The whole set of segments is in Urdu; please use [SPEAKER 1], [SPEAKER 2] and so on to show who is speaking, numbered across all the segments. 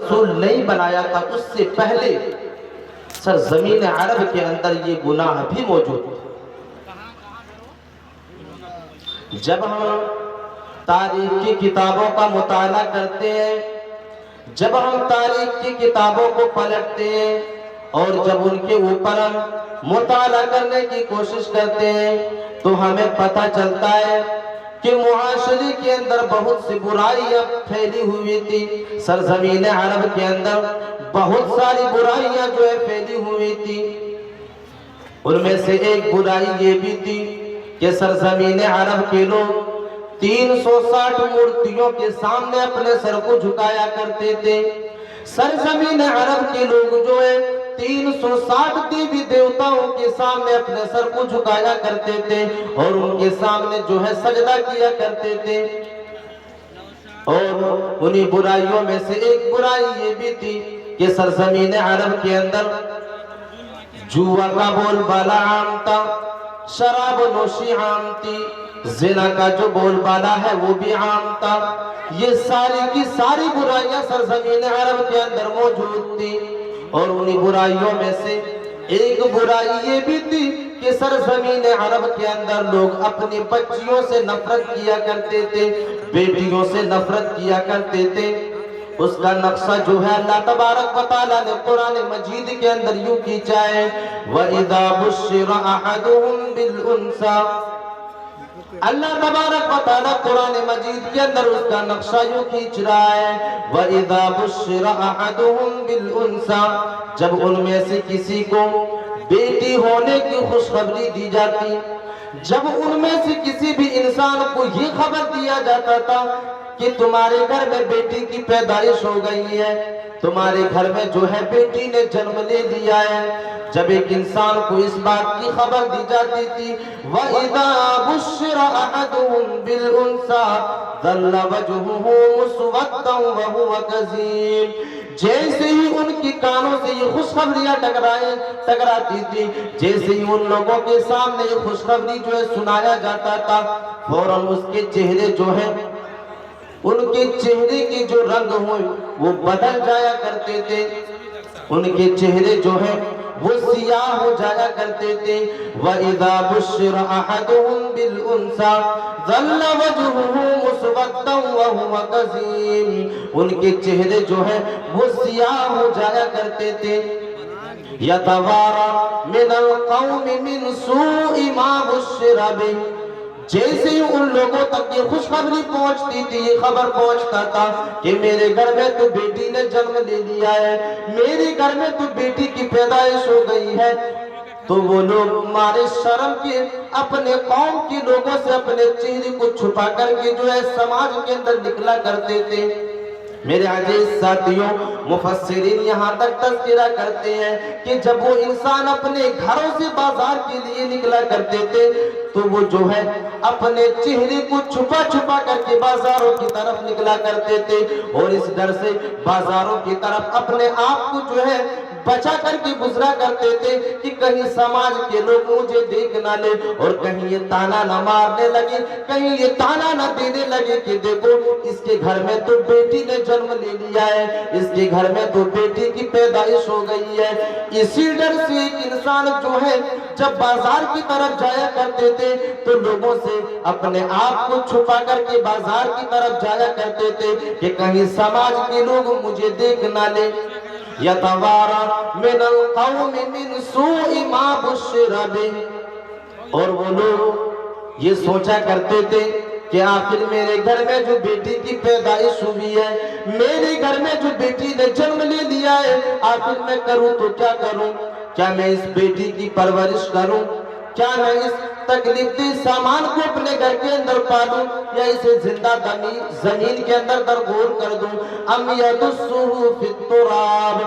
[SPEAKER 1] رسول نہیں بنایا تھا اس سے پہلے سرزمین عرب کے اندر یہ گناہ بھی موجود تھا۔ جب ہم تاریخ کی کتابوں کا مطالعہ کرتے ہیں، جب ہم تاریخ کی کتابوں کو پلٹتے ہیں اور جب ان کے اوپر ہم مطالعہ کرنے کی کوشش کرتے ہیں تو ہمیں پتہ چلتا ہے کہ معاشرے کے اندر بہت سی برائیاں پھیلی ہوئی تھی۔ سرزمین عرب کے اندر بہت ساری برائیاں جو ہے پھیلی ہوئی تھی۔ ان میں سے ایک برائی یہ بھی تھی کہ سرزمین عرب کے لوگ 360 مورتیوں کے سامنے اپنے سر کو جھکایا کرتے تھے۔ سرزمین عرب کے لوگ جو ہے 360 دیوی دیوتاؤں کے سامنے اپنے سر کو جھکایا کرتے تھے اور ان کے سامنے جو ہے سجدہ کیا کرتے تھے۔ اور انہی برائیوں میں سے ایک برائی یہ بھی تھی کہ سرزمین عرب کے اندر جوا کا بول بالا عام تھا، شراب و نوشی عام تھی، زنا کا جو بول بالا ہے وہ بھی عام تھا۔ یہ ساری کی ساری برائیاں سرزمین عرب کے اندر موجود تھی۔ اور انہی برائیوں میں سے ایک برائی یہ بھی تھی کہ سرزمین عرب کے اندر لوگ اپنی بچیوں سے نفرت کیا کرتے تھے، بیٹیوں سے نفرت کیا کرتے تھے۔ اس کا نقشہ جو ہے اللہ تبارک و تعالیٰ نے قرآن مجید کے اندر یوں کھینچا ہے وَإِذَا بُشِّرَ أَحَدُهُمْ بِالْأُنْثَى۔ اللہ تبارک و تعالیٰ قرآن مجید کے اندر اس کا نقشہ یوں کھینچ رہا ہے وَإِذَا بُشِّرَ أَحَدُهُمْ بِالْأُنْثَى، جب ان میں سے کسی کو بیٹی ہونے کی خوشخبری دی جاتی، جب ان میں سے کسی بھی انسان کو یہ خبر دیا جاتا تھا کہ تمہارے گھر میں بیٹی کی پیدائش ہو گئی ہے، تمہارے گھر میں جو ہے بیٹی نے جنم لے لیا ہے، جب ایک انسان کو اس بات کی خبر دی جاتی تھی وَإِذَا بُشِّرَ أَحَدُهُمْ بِالْأُنْثَى ظَلَّ وَجْهُهُ مُسْوَدًّا وَهُوَ كَظِيمٌ، جیسے ہی ان کی کانوں سے یہ خوشخبریاں ٹکراتی تھی، جیسے ہی ان لوگوں کے سامنے یہ خوشخبری جو ہے سنایا جاتا تھا، فوراً اس کے چہرے جو ہیں، ان کے چہرے کے جو رنگ ہوئے وہ بدل جایا کرتے تھے، ان کے چہرے جو ہیں وہ سیاہ ہو جایا کرتے تھے۔ وَإِذَا بُشِّرَ أَحَدُهُمْ بِالْأُنْثَى ظَلَّ وَجْهُهُ مُسْوَدًّا وَهُوَ كَظِيمٌ، ان کے چہرے جو ہیں وہ سیاہ ہو جایا کرتے تھے۔ يَتَوَارَى مِنَ الْقَوْمِ مِنْ سُوءِ مَا بُشِّرَ بِهِ، جیسے ہی ان لوگوں تک یہ خوشخبری پہنچتی تھی، یہ خبر پہنچتا تھا کہ میرے گھر میں تو بیٹی نے جنم لے لیا ہے، میرے گھر میں تو بیٹی کی پیدائش ہو گئی ہے، تو وہ لوگ مارے شرم کے اپنے قوم کے لوگوں سے اپنے چہرے کو چھپا کر کے جو ہے سماج کے اندر نکلا کرتے تھے۔ میرے عزیز ساتھیوں، مفسرین یہاں تک تذکرہ کرتے ہیں کہ جب وہ انسان اپنے گھروں سے بازار کے لیے نکلا کرتے تھے تو وہ جو ہے اپنے چہرے کو چھپا چھپا کر کے بازاروں کی طرف نکلا کرتے تھے، اور اس ڈر سے بازاروں کی طرف اپنے آپ کو جو ہے بچا کر کے گزرا کرتے تھے کہ کہیں سماج کے لوگ مجھے دیکھ نہ لے اور کہیں یہ تانا نہ مارنے لگے، کہیں یہ تانا نہ دینے لگے کہ دیکھو اس کے گھر میں تو بیٹی نے جنم لے لیا ہے، اس کے گھر میں تو بیٹی کی پیدائش ہو گئی ہے۔ اسی ڈر سے ایک انسان جو ہے جب بازار کی طرف جایا کرتے تھے تو لوگوں سے اپنے آپ کو چھپا کر کے بازار کی طرف جایا کرتے تھے کہ کہیں سماج کے لوگ مجھے دیکھ نہ لے۔ يَتَوَارَى مِنَ الْقَوْمِ مِنْ سُوءِ مَا بُشِّرَ بِهِ، اور وہ لوگ یہ سوچا کرتے تھے کہ آخر میرے گھر میں جو بیٹی کی پیدائش ہوئی ہے، میرے گھر میں جو بیٹی نے جنم لے لیا ہے، آخر میں کروں تو کیا کروں؟ کیا میں اس بیٹی کی پرورش کروں؟ کیا میں اس تکلیف دہ سامان کو اپنے گھر کے اندر پالوں یا اسے زندہ زمین کے اندر درگور کر دوں؟ ام یدسہ فی التراب،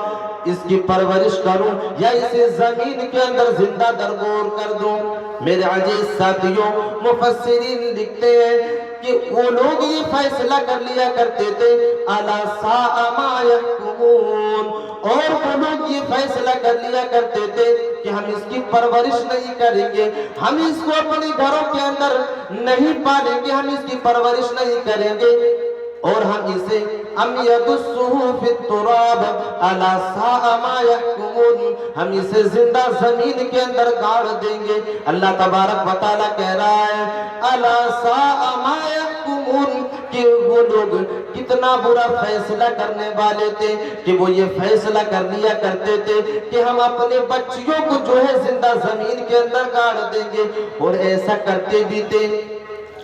[SPEAKER 1] اس کی پرورش کروں یا اسے زمین کے اندر زندہ درگور کر دوں؟ میرے عزیز ساتھیوں، مفسرین لکھتے ہیں کہ وہ لوگ یہ فیصلہ کر لیا کرتے تھے الا ساء ما یحکمون، اور وہ لوگ یہ فیصلہ کر لیا کرتے تھے کہ ہم اس کی پرورش نہیں کریں گے، ہم اس کو اپنے گھروں کے اندر نہیں پالیں گے، ہم اس کی پرورش نہیں کریں گے، اور ہم اسے ام یدسہ فی التراب الا ساء ما یحکمون، ہم اسے زندہ زمین کے اندر گاڑ دیں گے۔ اللہ تبارک و تعالیٰ کہہ رہا ہے الا ساء ما یحکمون، کہ وہ لوگ کتنا برا فیصلہ کرنے والے تھے کہ وہ یہ فیصلہ کر لیا کرتے تھے کہ ہم اپنے بچیوں کو جو ہے زندہ زمین کے اندر گاڑ دیں گے، اور ایسا کرتے بھی تھے،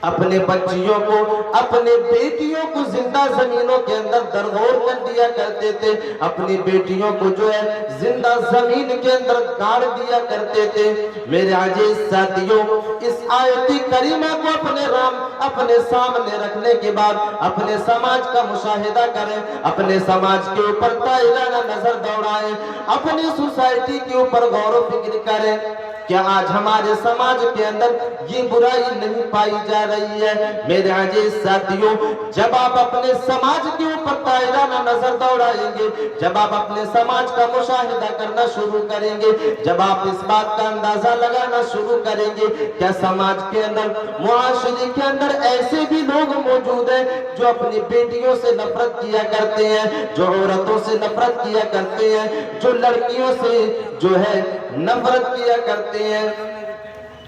[SPEAKER 1] اپنے بچیوں کو، اپنے بیٹیوں کو زندہ زمینوں کے اندر درگور کر دیا کرتے تھے، اپنی بیٹیوں کو جو ہے زندہ زمین کے اندر گاڑ دیا کرتے تھے۔ میرے عزیز ساتھیوں، اس آیت کریمہ کو اپنے سامنے رکھنے کے بعد اپنے سماج کا مشاہدہ کریں، اپنے سماج کے اوپر طائرانہ نظر دوڑائیں، اپنی سوسائٹی کے اوپر غور و فکر کریں۔ کیا آج ہمارے سماج کے اندر یہ برائی نہیں پائی جا رہی ہے؟ میرے عزیز ساتھیوں، جب آپ اپنے سماج کے اوپر طائرانہ نظر دوڑائیں گے، جب آپ اپنے سماج کا مشاہدہ کرنا شروع کریں گے، جب آپ اس بات کا اندازہ لگانا شروع کریں گے، کیا سماج کے اندر، معاشرے کے اندر ایسے بھی لوگ موجود ہیں جو اپنی بیٹیوں سے نفرت کیا کرتے ہیں، جو عورتوں سے نفرت کیا کرتے ہیں، جو لڑکیوں سے جو ہے نفرت کیا کرتے ہیں؟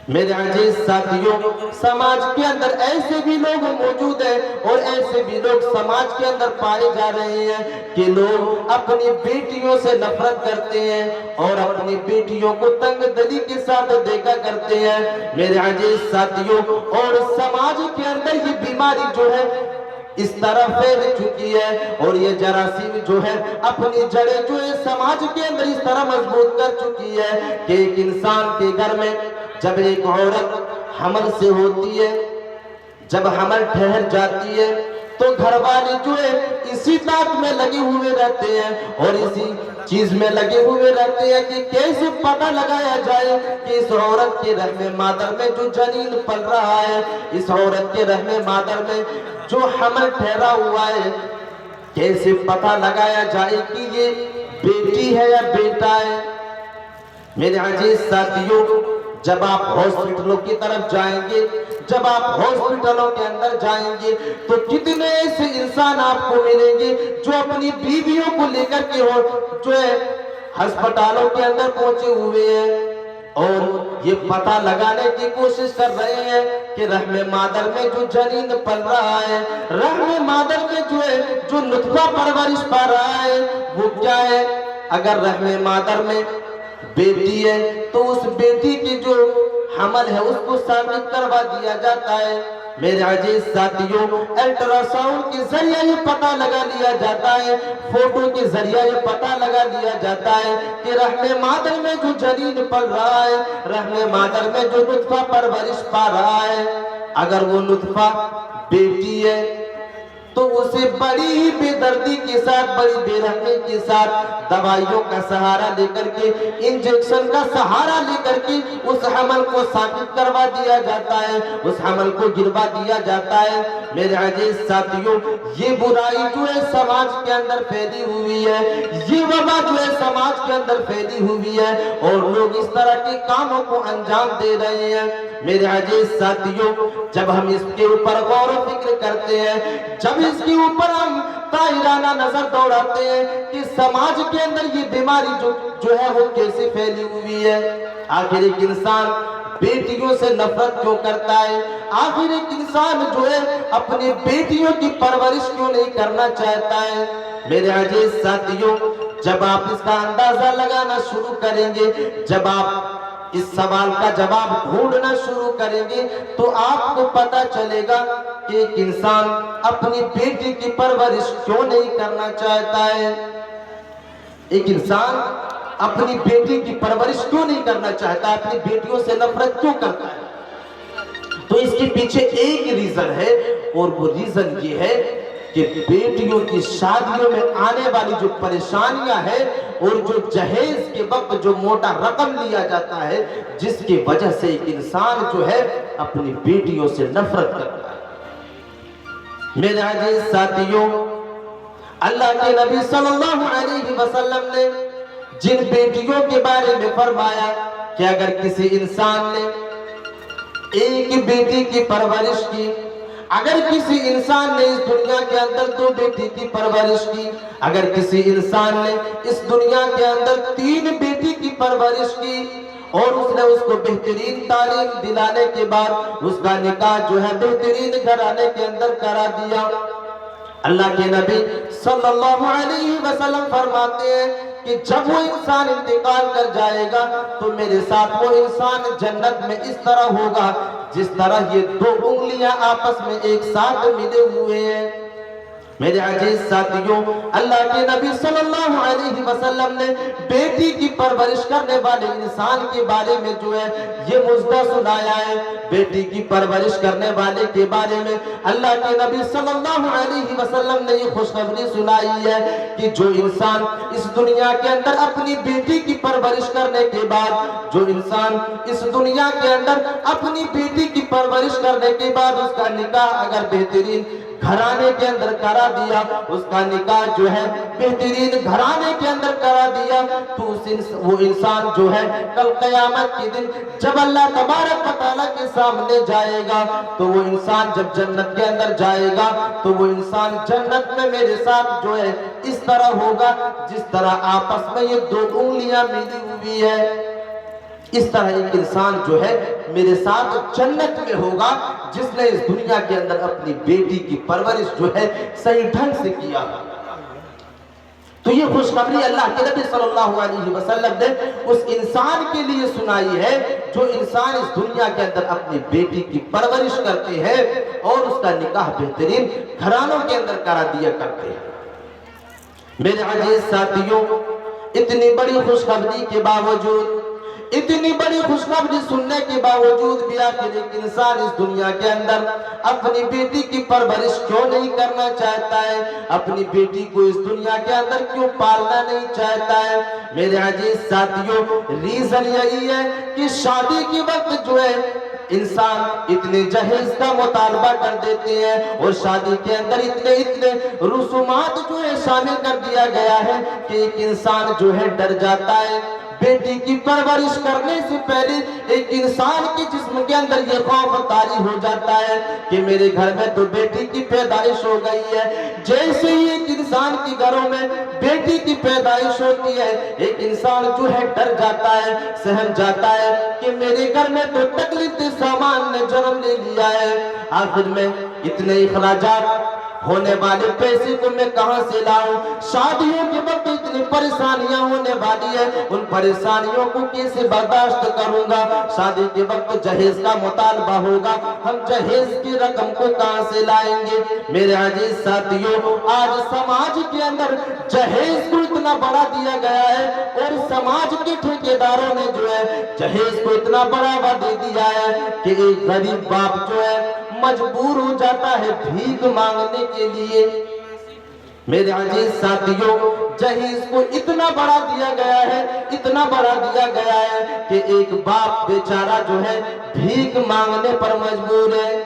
[SPEAKER 1] میرے عزیز ساتھیوں، سماج کے اندر ایسے بھی لوگ موجود ہیں اور ایسے بھی لوگ سماج کے اندر پائے جا رہے ہیں کہ لوگ اپنی بیٹیوں سے نفرت کرتے ہیں اور اپنی بیٹیوں کو تنگ دلی کے ساتھ دیکھا کرتے ہیں۔ میرے عزیز ساتھیوں، اور سماج کے اندر یہ بیماری جو ہے اس طرح پھیل چکی ہے، اور یہ جراثیم جو ہے اپنی جڑیں جو ہے سماج کے اندر اس طرح مضبوط کر چکی ہے کہ ایک انسان کے گھر میں جب ایک عورت حمل سے ہوتی ہے، جب حمل ٹھہر جاتی ہے، تو گھر والے جو ہے اسی بات میں لگے ہوئے رہتے ہیں اور اسی چیز میں لگے ہوئے رہتے ہیں کہ کیسے پتہ لگایا جائے کہ اس عورت کے رحم مادر میں جو جنین پل رہا ہے، اس عورت کے رحم مادر میں جو حمل ٹھہرا ہوا ہے، کیسے پتہ لگایا جائے کہ یہ بیٹی ہے یا بیٹا ہے۔ میرے عزیز ساتھیوں، جب آپ ہاسپٹلوں کی طرف جائیں گے، جب آپ ہاسپٹلوں کے اندر جائیں گے تو کتنے ایسے انسان آپ کو ملیں گے جو اپنی بیویوں کو لے کر کے جو ہے ہسپتالوں کے اندر پہنچے ہوئے ہیں اور یہ پتہ لگانے کی کوشش کر رہے ہیں کہ رحم مادر میں جو جنین پل رہا ہے، رحم مادر میں جو ہے جو نطفہ پرورش پا رہا ہے وہ کیا ہے۔ اگر رحم مادر میں بیٹی ہے تو اس بیٹی کی جو حمل ہے اس کو ثابت کروا دیا جاتا ہے۔ میرے عزیز ساتھیوں، الٹرا ساؤنڈ کے ذریعے یہ پتہ لگا لیا جاتا ہے، فوٹو کے ذریعے یہ پتہ لگا لیا جاتا ہے کہ رحم مادر میں جو جنین پل رہا ہے، رحم مادر میں جو نطفہ پرورش پا رہا ہے، اگر وہ نطفہ بیٹی ہے تو اسے بڑی ہی بے دردی کے ساتھ، بڑی بے رحمی کے ساتھ دوائیوں کا سہارا لے کر کے، انجیکشن کا سہارا لے کر کے اس حمل کو ثابت کروا دیا جاتا ہے، اس حمل کو گروا دیا جاتا ہے۔ میرے عزیز ساتھیوں، یہ برائی جو ہے سماج کے اندر پھیلی ہوئی ہے، یہ وبا جو ہے سماج کے اندر پھیلی ہوئی ہے اور لوگ اس طرح کے کاموں کو انجام دے رہے ہیں۔ میرے عزیز ساتھیوں، جب ہم اس کے اوپر غور و فکر کرتے ہیں، جب اس کے اوپر ہم طائرانہ نظر دوڑاتے ہیں کہ سماج کے اندر یہ بیماری جو ہے وہ کیسے پھیلی ہوئی ہے۔ آخر ایک انسان بیٹیوں سے نفرت کیوں کرتا ہے؟ آخر ایک انسان جو ہے اپنی بیٹیوں کی پرورش کیوں نہیں کرنا چاہتا ہے؟ میرے عزیز ساتھیوں، جب آپ اس کا اندازہ لگانا شروع کریں گے، جب آپ اس سوال کا جواب ڈھونڈنا شروع کریں گے تو آپ کو پتہ چلے گا کہ ایک انسان اپنی بیٹی کی پرورش کیوں نہیں کرنا چاہتا ہے، ایک انسان اپنی بیٹی کی پرورش کیوں نہیں کرنا چاہتا ہے، اپنی بیٹیوں سے نفرت کیوں کرتا ہے۔ تو اس کے پیچھے ایک ریزن ہے اور وہ ریزن یہ ہے کہ بیٹیوں کی شادیوں میں آنے والی جو پریشانیاں ہیں اور جو جہیز کے وقت جو موٹا رقم لیا جاتا ہے، جس کی وجہ سے ایک انسان جو ہے اپنی بیٹیوں سے نفرت کرتا ہے۔ میرے عزیز ساتھیوں، اللہ کے نبی صلی اللہ علیہ وسلم نے جن بیٹیوں کے بارے میں فرمایا کہ اگر کسی انسان نے ایک بیٹی کی پرورش کی، اگر کسی انسان نے اس دنیا کے اندر 2 بیٹی کی پرورش کی، اگر کسی انسان نے اس دنیا کے اندر 3 بیٹی کی پرورش کی اور اس نے اس کو بہترین تعلیم دلانے کے بعد اس کا نکاح جو ہے بہترین گھرانے کے اندر کرا دیا، اللہ کے نبی صلی اللہ علیہ وسلم فرماتے ہیں کہ جب وہ انسان انتقال کر جائے گا تو میرے ساتھ وہ انسان جنت میں اس طرح ہوگا جس طرح یہ 2 انگلیاں آپس میں ایک ساتھ ملے ہوئے ہیں۔ میرے عزیز ساتھیوں، اللہ کے نبی صلی اللہ علیہ وسلم نے بیٹی کی پرورش کرنے والے انسان کے بارے میں جو ہے یہ مژدہ سنایا ہے۔ بیٹی کی پرورش کرنے والے کے بارے میں اللہ کے نبی صلی اللہ علیہ وسلم نے یہ خوشخبری سنائی ہے کہ جو انسان اس دنیا کے اندر اپنی بیٹی کی پرورش کرنے کے بعد، جو انسان اس دنیا کے اندر اپنی بیٹی کی پرورش کرنے کے بعد اس کا نکاح اگر بہترین گھرانے کے اندر کرا دیا، اس کا نکاح جو ہے بہترین گھرانے کے اندر کرا دیا، تو وہ انسان جو ہے کل قیامت کے دن جب اللہ تبارک و تعالیٰ کے سامنے جائے گا تو وہ انسان جب جنت کے اندر جائے گا تو وہ انسان جنت میں میرے ساتھ جو ہے اس طرح ہوگا جس طرح آپس میں یہ 2 انگلیاں ملی ہوئی ہے۔ اس طرح ایک انسان جو ہے میرے ساتھ جنت میں ہوگا جس نے اس دنیا کے اندر اپنی بیٹی کی پرورش جو ہے صحیح ڈھنگ سے کیا۔ تو یہ خوشخبری اللہ کے نبی صلی اللہ علیہ وسلم نے اس انسان کے لیے سنائی ہے جو انسان اس دنیا کے اندر اپنی بیٹی کی پرورش کرتے ہیں اور اس کا نکاح بہترین گھرانوں کے اندر کرا دیا کرتے ہیں۔ میرے عزیز ساتھیوں، اتنی بڑی خوشخبری کے باوجود، اتنی بڑی خوشخبری سننے کے باوجود بھی آخر ایک انسان اس دنیا کے اندر اپنی بیٹی کی پرورش کیوں نہیں کرنا چاہتا ہے، اپنی بیٹی کو اس دنیا کے اندر کیوں پالنا نہیں چاہتا ہے؟ میرے عزیز ساتھیوں، ریزن یہی ہے کہ شادی کے وقت جو ہے انسان اتنے جہیز کا مطالبہ کر دیتے ہیں اور شادی کے اندر اتنے رسومات جو ہے شامل کر دیا گیا ہے کہ ایک انسان جو ہے ڈر جاتا ہے۔ بیٹی کی پرورش کرنے سے پہلے ایک انسان کے جسم کے اندر یہ خوف طاری ہو جاتا ہے کہ میرے گھر میں تو بیٹی کی پیدائش ہو گئی ہے۔ جیسے ہی ایک انسان کے گھروں میں بیٹی کی پیدائش ہوتی ہے ایک انسان جو ہے ڈر جاتا ہے، سہم جاتا ہے کہ میرے گھر میں تو تکلیف سامان نے جنم لے لیا ہے، آخر میں اتنے اخراجات ہونے والے پیسے کو میں کہاں سے لاؤں؟ شادیوں کے وقت اتنی پریشانیاں ہونے والی ہے، ان پریشانیوں کو کیسے برداشت کروں گا؟ شادی کے وقت جہیز کا مطالبہ ہوگا، ہم جہیز کی رقم کو کہاں سے لائیں گے؟ میرے عزیز ساتھیوں، آج سماج کے اندر جہیز کو اتنا بڑا دیا گیا ہے اور سماج کے ٹھیکیداروں نے جو ہے جہیز کو اتنا بڑھاوا دے دیا ہے کہ ایک غریب باپ جو ہے مجبور ہو جاتا ہے بھیک مانگنے کے لیے۔ میرے عزیز ساتھیوں، جہیز کو اتنا بڑا دیا گیا ہے، اتنا بڑا دیا گیا ہے کہ ایک باپ بیچارہ جو ہے بھیک مانگنے پر مجبور ہے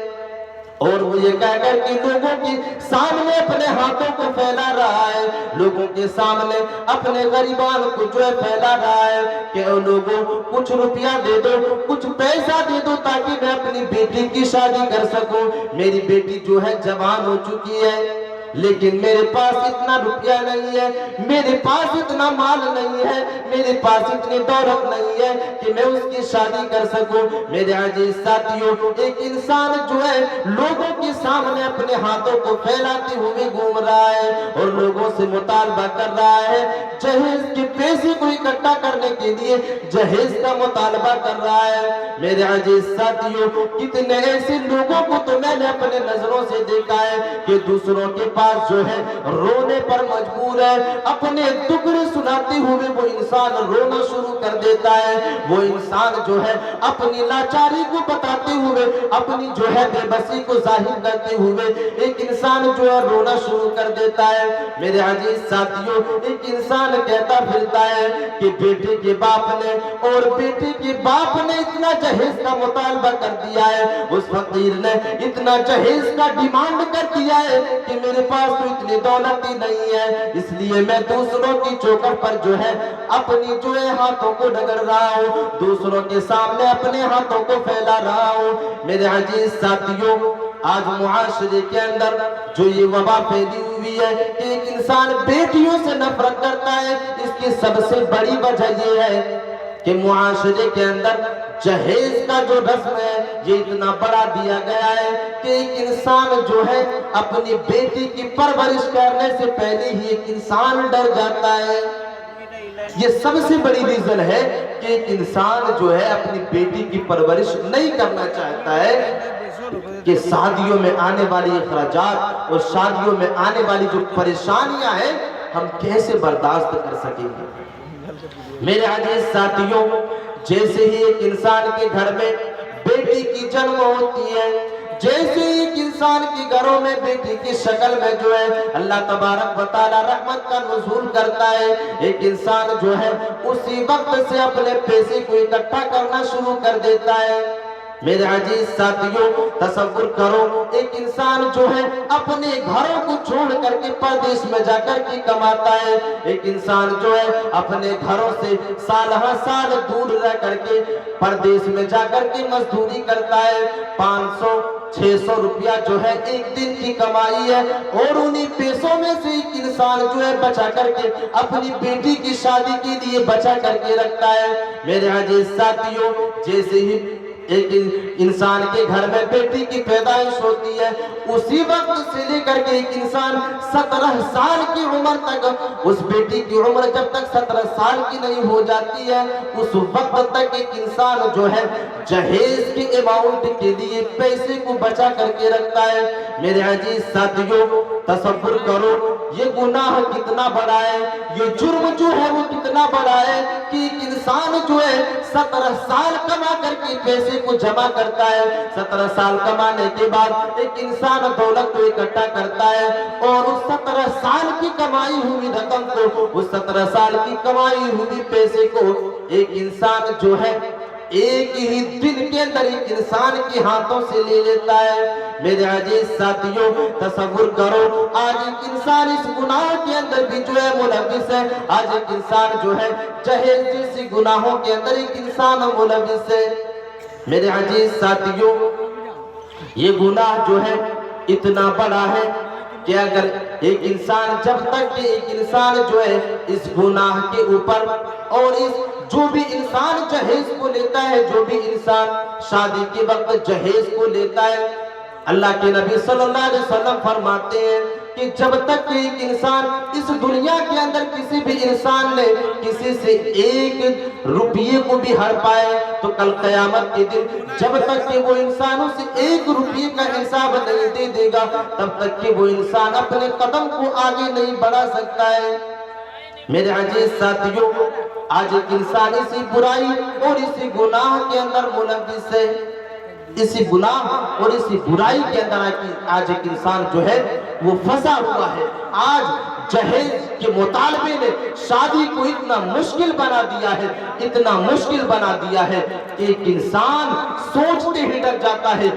[SPEAKER 1] اور وہ یہ کہہ کر کہ لوگوں کے سامنے اپنے ہاتھوں کو پھیلا رہا ہے، لوگوں کے سامنے اپنے غریبان کو جو ہے پھیلا رہا ہے کہ اے لوگوں کچھ روپیہ دے دو، کچھ پیسہ دے دو تاکہ میں اپنی بیٹی کی شادی کر سکوں۔ میری بیٹی جو ہے جوان ہو چکی ہے لیکن میرے پاس اتنا روپیہ نہیں ہے، میرے پاس اتنا مال نہیں ہے، میرے پاس اتنی دولت نہیں ہے کہ میں اس کی شادی کر سکوں۔ میرے عزیز ساتھیوں، ایک انسان جو ہے لوگوں کے سامنے اپنے ہاتھوں کو پھیلاتے ہوئے گھوم رہا ہے اور لوگوں سے مطالبہ کر رہا ہے، جہیز کے پیسے کو اکٹھا کرنے کے لیے جہیز کا مطالبہ کر رہا ہے۔ میرے عزیز ساتھیوں، کتنے ایسے لوگوں کو تو میں نے اپنے نظروں سے دیکھا ہے کہ دوسروں کے پاس جو ہے رونے پر مجبور ہے، اپنے دکھڑے سناتے ہوئے وہ انسان رونا شروع کر دیتا ہے، وہ انسان جو ہے اپنی لاچاری کو بتاتے ہوئے، اپنی جو ہے بے بسی کو ظاہر کرتے ہوئے ایک انسان جو ہے رونا شروع کر دیتا ہے۔ میرے عزیز ساتھیوں، ایک انسان کہتا پھرتا ہے کہ بیٹے کے باپ نے اور بیٹے کے باپ نے اتنا جہیز کا مطالبہ کر دیا ہے، اس فقیر نے اتنا جہیز کا ڈیمانڈ کر دیا ہے کہ میرے پاس تو اتنی دولت ہی نہیں ہے، اس لیے میں دوسروں کی چوکھٹ پر جو ہے اپنی جو ہے ہاتھوں کو ڈگر رہا ہوں، دوسروں کے سامنے اپنے ہاتھوں کو پھیلا رہا ہوں۔ میرے عزیز ساتھیوں، آج معاشرے کے اندر جو یہ وبا پھیلی ہوئی ہے کہ ایک انسان بیٹیوں سے نفرت کرتا ہے، اس کی سب سے بڑی وجہ یہ ہے کہ معاشرے کے اندر جہیز کا جو رسم ہے یہ اتنا بڑا دیا گیا ہے کہ ایک انسان جو ہے اپنی بیٹی کی پرورش کرنے سے پہلے ہی ایک انسان ڈر جاتا ہے۔ یہ سب سے بڑی ریزن ہے کہ ایک انسان جو ہے اپنی بیٹی کی پرورش نہیں کرنا چاہتا ہے کہ شادیوں میں آنے والی اخراجات اور شادیوں میں آنے والی جو پریشانیاں ہیں ہم کیسے برداشت کر سکیں گے۔ میرے عزیز ساتھیوں، جیسے ہی ایک انسان کے گھر میں بیٹی کی جنم ہوتی ہے، جیسے ہی ایک انسان کی گھروں میں بیٹی کی شکل میں جو ہے اللہ تبارک و تعالی رحمت کا نزول کرتا ہے، ایک انسان جو ہے اسی وقت سے اپنے پیسے کو اکٹھا کرنا شروع کر دیتا ہے۔ میرے عزیز ساتھیوں، تصور کرو ایک انسان جو ہے اپنے گھروں کو چھوڑ کر کے پردیس میں جا کر کے کماتا ہے، ایک انسان جو ہے اپنے گھروں سے سال ہر سال دور رہ کر کے پردیس میں جا کر کے مزدوری کرتا ہے، 500-600 روپیہ جو ہے ایک دن کی کمائی ہے، اور انہی پیسوں میں سے ایک انسان جو ہے بچا کر کے اپنی بیٹی کی شادی کے لیے بچا کر کے رکھتا ہے۔ میرے عزیز ساتھیوں، جیسے ہی ایک انسان کے گھر میں بیٹی کی پیدائش ہوتی ہے، اسی وقت سے لے کر کے ایک انسان 17 سال کی عمر تک، اس بیٹی کی عمر جب تک 17 سال کی نہیں ہو جاتی ہے اس وقت تک ایک انسان جو ہے جہیز کے اماؤنٹ کے لیے پیسے کو بچا کر کے رکھتا ہے۔ میرے عزیز ساتھیوں، تصور کرو یہ گناہ کتنا بڑا ہے، یہ جرم جو ہے وہ کتنا بڑا ہے کہ ایک انسان جو ہے 17 سال کما کر کے پیسے کو جمع کرتا ہے، 17 سال کمانے کے بعد ایک انسان دولت کو اکٹھا کرتا ہے، اور اس 17 سال کی کمائی ہوئی رقم کو، اس 17 سال کی کمائی ہوئی پیسے کو ایک انسان جو ہے ایک ہی دن کے اندر ایک انسان کے ہاتھوں سے لے لیتا ہے۔ میرے عزیز ساتھیوں، تصور کرو آج ایک انسان اس گناہ کے اندر بھی جو ہے ملوث ہے، آج ایک انسان جو ہے جہیز جیسی گناہوں کے اندر ایک انسان ملوث ہے۔ میرے عزیز ساتھیوں، یہ گناہ جو ہے اتنا بڑا ہے کہ اگر ایک انسان جب تک کہ ایک انسان جو ہے اس گناہ کے اوپر، اور جو بھی انسان جہیز کو لیتا ہے، جو بھی انسان شادی کے وقت جہیز کو لیتا ہے، اللہ کے نبی صلی اللہ علیہ وسلم فرماتے ہیں کہ جب تک کہ ایک انسان اس دنیا کے اندر کسی بھی انسان نے کسی سے 1 روپیے کو بھی ہڑ پائے تو کل قیامت کے دن جب تک کہ وہ انسان اسے 1 روپیے کا حساب نہیں دے دے گا تب تک کہ وہ انسان اپنے قدم کو آگے نہیں بڑھا سکتا ہے۔ میرے عزیز ساتھیوں، آج ایک انسان اسی برائی اور اسی گناہ کے اندر ملوث ہے، اسی گناہ اور اسی برائی کے اندر آج ایک انسان جو ہے وہ پھنسا ہوا ہے۔ آج جہیز کے مطالبے نے شادی کو اتنا مشکل بنا دیا ہے، اتنا مشکل بنا دیا ہے کہ ایک انسان سوچتے ہی ڈر جاتا ہے۔